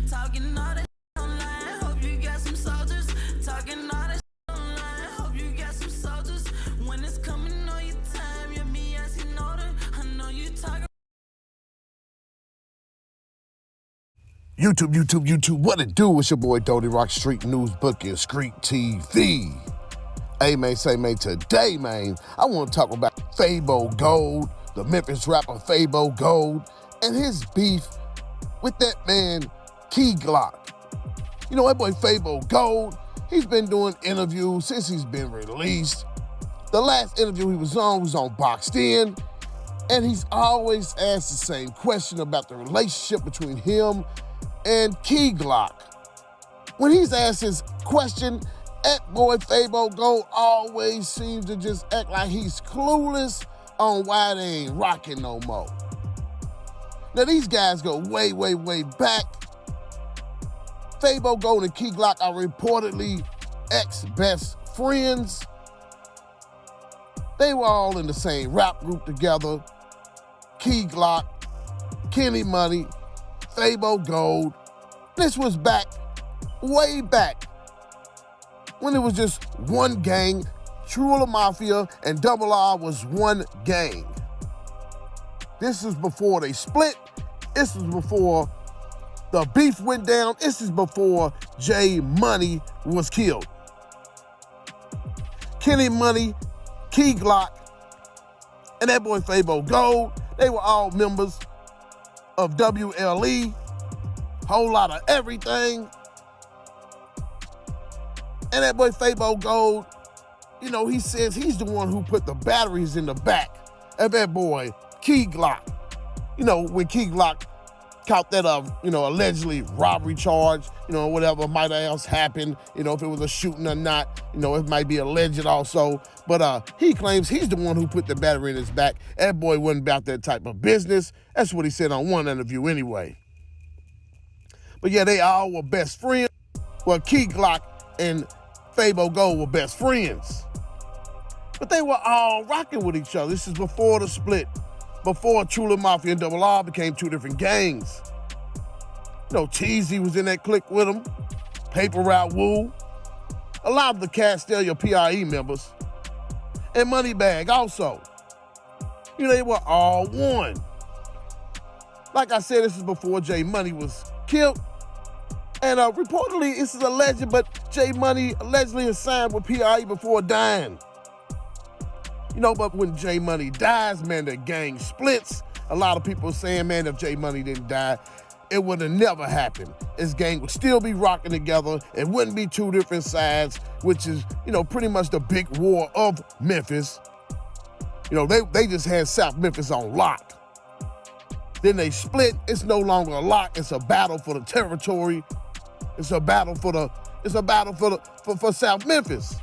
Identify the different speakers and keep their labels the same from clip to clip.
Speaker 1: Talking all that online, hope you got some soldiers. Talking all that online, hope you got some soldiers. When it's coming on your time, you're me asking order. I know you talking.
Speaker 2: YouTube, what it do? It's your boy Dodie Rock, Street News Book and Street TV. Hey man, today man, I want to talk about Fabogold, the Memphis rapper Fabogold, and his beef with that man keyglock. You know, that boy Fabogold, he's been doing interviews since he's been released. The last interview he was on Boxed In, and he's always asked the same question about the relationship between him and keyglock. When he's asked his question, that boy Fabogold always seems to just act like he's clueless on why they ain't rocking no more. Now these guys go way back. Fabogold and keyglock are reportedly ex-best friends. They were all in the same rap group together. Keyglock, Kenny Money, Fabogold. This was way back, when it was just one gang. Trulia Mafia and p.r.e was one gang. This is before they split. This is before the beef went down. This is before J Money was killed. Kenny Money, keyglock, and that boy Fabogold, they were all members of WLE, whole lot of everything. And that boy Fabogold, you know, he says he's the one who put the batteries in the back of that boy keyglock. You know, when keyglock caught that, allegedly robbery charge, whatever might else happened, if it was a shooting or not, it might be alleged also. But he claims he's the one who put the battery in his back. That boy wasn't about that type of business. That's what he said on one interview anyway. But yeah, they all were best friends. Well, keyglock and Fabogold were best friends. But they were all rocking with each other. This is before the split, before Trulia Mafia and p.r.e became two different gangs. Teezy was in that clique with him, Paper Route Woo, a lot of the Castello p.r.e members, and Moneybag also. They were all one. Like I said, this is before J Money was killed. And reportedly, this is alleged, but J Money allegedly has signed with p.r.e before dying. But when J Money dies, man, the gang splits. A lot of people are saying, man, if J Money didn't die, it would have never happened. This gang would still be rocking together. It wouldn't be two different sides, which is, pretty much the big war of Memphis. They just had South Memphis on lock. Then they split. It's no longer a lock. It's a battle for the territory. It's a battle for South Memphis.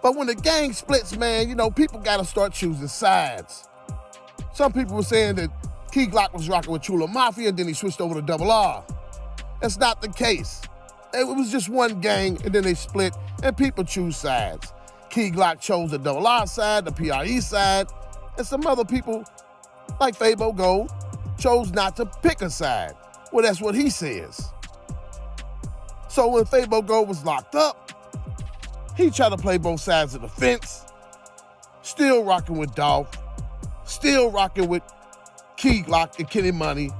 Speaker 2: But when the gang splits, man, people got to start choosing sides. Some people were saying that keyglock was rocking with Trulia Mafia, and then he switched over to p.r.e. That's not the case. It was just one gang, and then they split, and people choose sides. Keyglock chose the p.r.e side, the p.r.e side, and some other people, like Fabogold, chose not to pick a side. Well, that's what he says. So when Fabogold was locked up, he tried to play both sides of the fence, still rocking with Dolph, still rocking with keyglock and Kenny Money.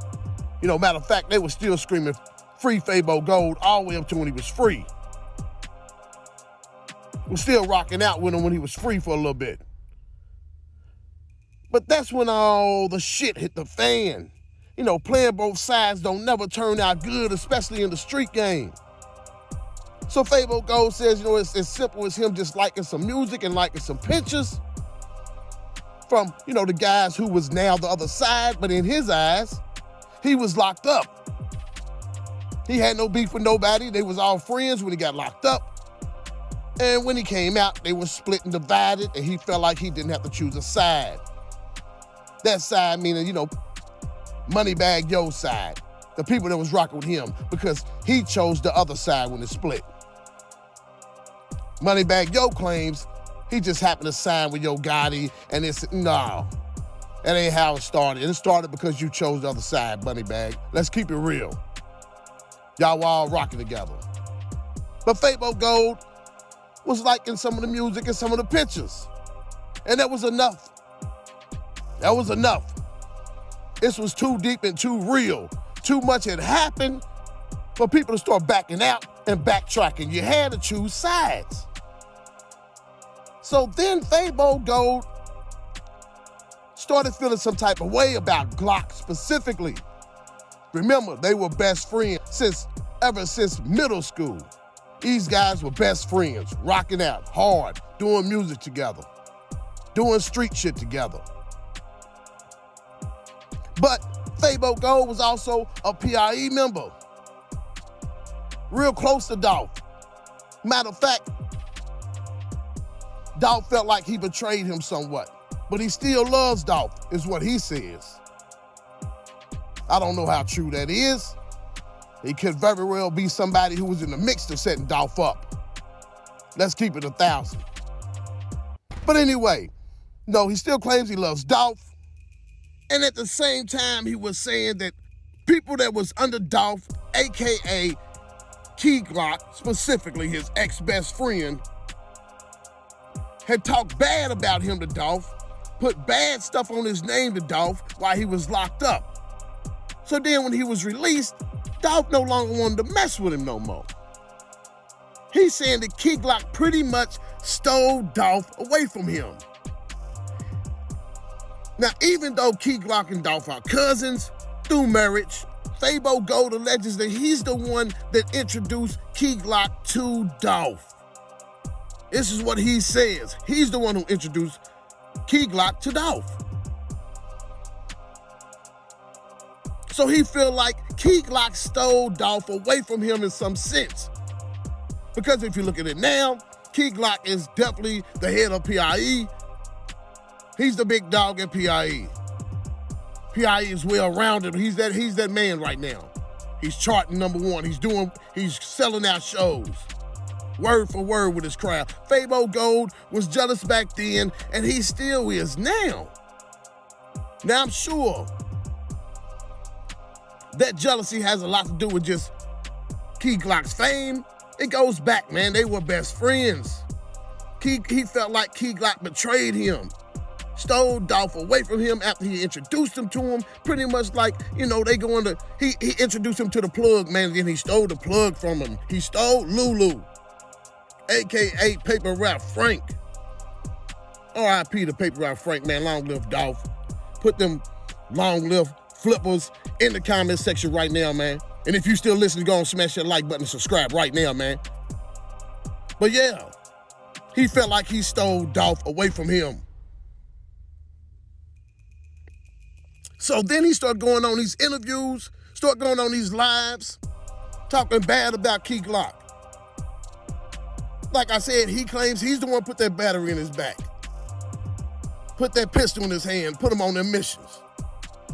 Speaker 2: Matter of fact, they were still screaming free Fabogold all the way up to when he was free. We're still rocking out with him when he was free for a little bit. But that's when all the shit hit the fan. Playing both sides don't never turn out good, especially in the street game. So Fabogold says, it's as simple as him just liking some music and liking some pictures from, the guys who was now the other side, but in his eyes, he was locked up. He had no beef with nobody. They was all friends when he got locked up. And when he came out, they were split and divided, and he felt like he didn't have to choose a side. That side meaning, Moneybag Yo's side, the people that was rocking with him, because he chose the other side when it split. Moneybag Yo claims he just happened to sign with Yo Gotti, and it's, no. That ain't how it started. It started because you chose the other side, bunny bag. Let's keep it real. Y'all were all rocking together. But fabogold was liking some of the music and some of the pictures. And that was enough. That was enough. This was too deep and too real. Too much had happened for people to start backing out and backtracking. You had to choose sides. So then fabogold started feeling some type of way about Glock specifically. Remember, they were best friends ever since middle school. These guys were best friends, rocking out hard, doing music together, doing street shit together. But fabogold was also a p.r.e. member, real close to Dolph. Matter of fact, Dolph felt like he betrayed him somewhat, but he still loves Dolph, is what he says. I don't know how true that is. He could very well be somebody who was in the mix of setting Dolph up. Let's keep it 1,000. But anyway, no, he still claims he loves Dolph. And at the same time, he was saying that people that was under Dolph, AKA keyglock, specifically his ex-best friend, had talked bad about him to Dolph, put bad stuff on his name to Dolph while he was locked up. So then when he was released, Dolph no longer wanted to mess with him no more. He's saying that keyglock pretty much stole Dolph away from him. Now, even though keyglock and Dolph are cousins through marriage, fabogold alleges that he's the one that introduced keyglock to Dolph. This is what he says. He's the one who introduced keyglock to Dolph. So he feel like keyglock stole Dolph away from him in some sense. Because if you look at it now, keyglock is definitely the head of p.r.e. He's the big dog at p.r.e. p.r.e. is well-rounded. He's that man right now. He's charting #1. He's selling out shows. Word for word with his crowd. fabogold was jealous back then, and he still is now. Now I'm sure that jealousy has a lot to do with just keyglock's fame. It goes back, man. They were best friends. He felt like keyglock betrayed him, stole Dolph away from him after he introduced him to him. Pretty much like, he introduced him to the plug, man, and then he stole the plug from him. He stole Lulu, AKA Paper Route Frank. R.I.P. to Paper Route Frank, man. Long live Dolph. Put them long live flippers in the comment section right now, man. And if you still listening, go and smash that like button and subscribe right now, man. But yeah, he felt like he stole Dolph away from him. So then he started going on these interviews, started going on these lives, talking bad about keyglock. Like I said, he claims he's the one put that battery in his back, put that pistol in his hand, put him on their missions.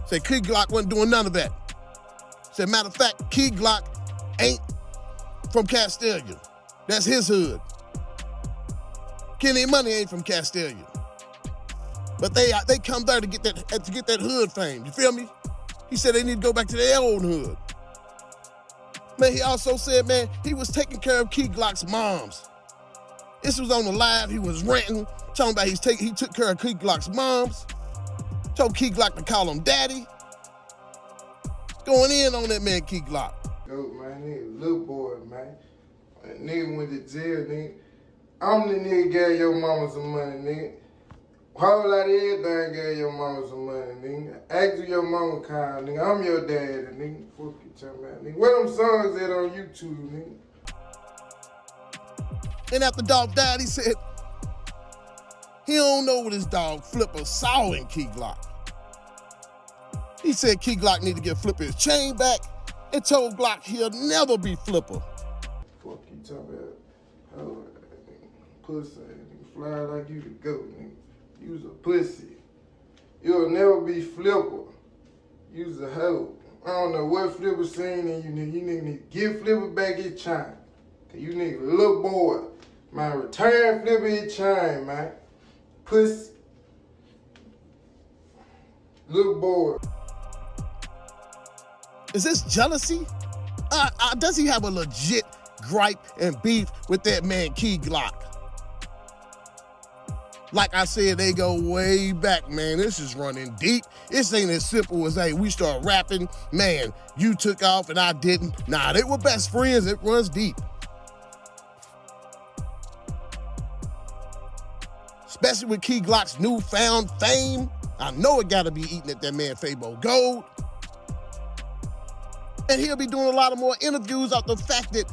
Speaker 2: Said keyglock wasn't doing none of that. Said, matter of fact, keyglock ain't from Castelia. That's his hood. Kenny Money ain't from Castelia. But they come there to get that hood fame. You feel me? He said they need to go back to their own hood. Man, he also said, man, he was taking care of keyglock's moms. This was on the live. He was ranting, talking about he took care of keyglock's moms. Told keyglock to call him daddy. Going in on that man keyglock.
Speaker 3: Yo, man, nigga, little boy, man. Nigga went to jail, nigga. I'm the nigga gave your mama some money, nigga. Whole lot of everything gave your mama some money, nigga. Ask who your mama called, nigga. I'm your daddy, nigga. Fuck you talking about, nigga. Where them songs at on YouTube, nigga?
Speaker 2: And after Dolph died, he said he don't know what his dog Flipper saw in keyglock. He said keyglock need to get Flipper his chain back and told Glock he'll never be Flipper.
Speaker 3: Fuck you talking about? Oh, pussy, nigga. Fly like you the goat, nigga. You's a pussy. You'll never be Flipper. You's a hoe. I don't know what Flipper seen in you, nigga. You nigga need to give Flipper back his chain. Cause you nigga little boy. Man, return Flipper his chain, man. Pussy. Little boy.
Speaker 2: Is this jealousy? Does he have a legit gripe and beef with that man Key Glock? Like I said, they go way back, man. This is running deep. This ain't as simple as, hey, we start rapping, man, you took off and I didn't. Nah, they were best friends. It runs deep. Especially with Key Glock's newfound fame. I know it gotta be eating at that man fabogold. And he'll be doing a lot of more interviews off the fact that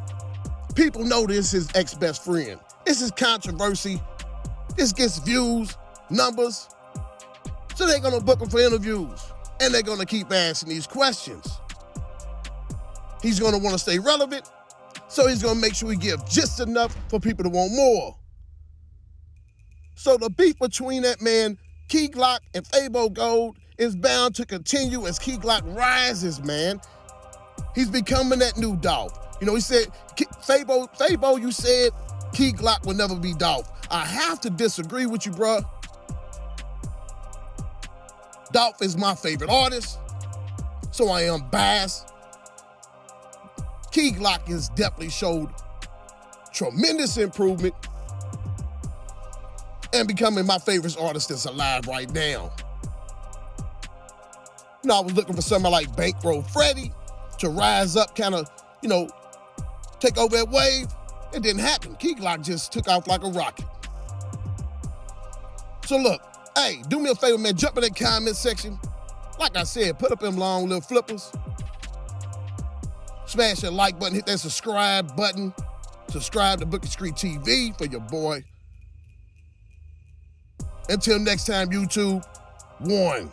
Speaker 2: people know this is his ex-best friend. This is controversy. This gets views, numbers. So they're gonna book him for interviews. And they're gonna keep asking these questions. He's gonna wanna stay relevant, so he's gonna make sure he gives just enough for people to want more. So the beef between that man, Key Glock and fabogold, is bound to continue as Key Glock rises, man. He's becoming that new Dolph. You know, he said, Fabo, you said Key Glock will never be Dolph. I have to disagree with you, bruh. Dolph is my favorite artist, so I am biased. Key Glock has definitely showed tremendous improvement and becoming my favorite artist that's alive right now. You know, I was looking for somebody like Bankroll Freddie to rise up, kind of, you know, take over that wave. It didn't happen. Key Glock just took off like a rocket. So look, hey, do me a favor, man, jump in that comment section. Like I said, put up them long little flippers. Smash that like button, hit that subscribe button. Subscribe to Bookie Street TV for your boy. Until next time, YouTube, one.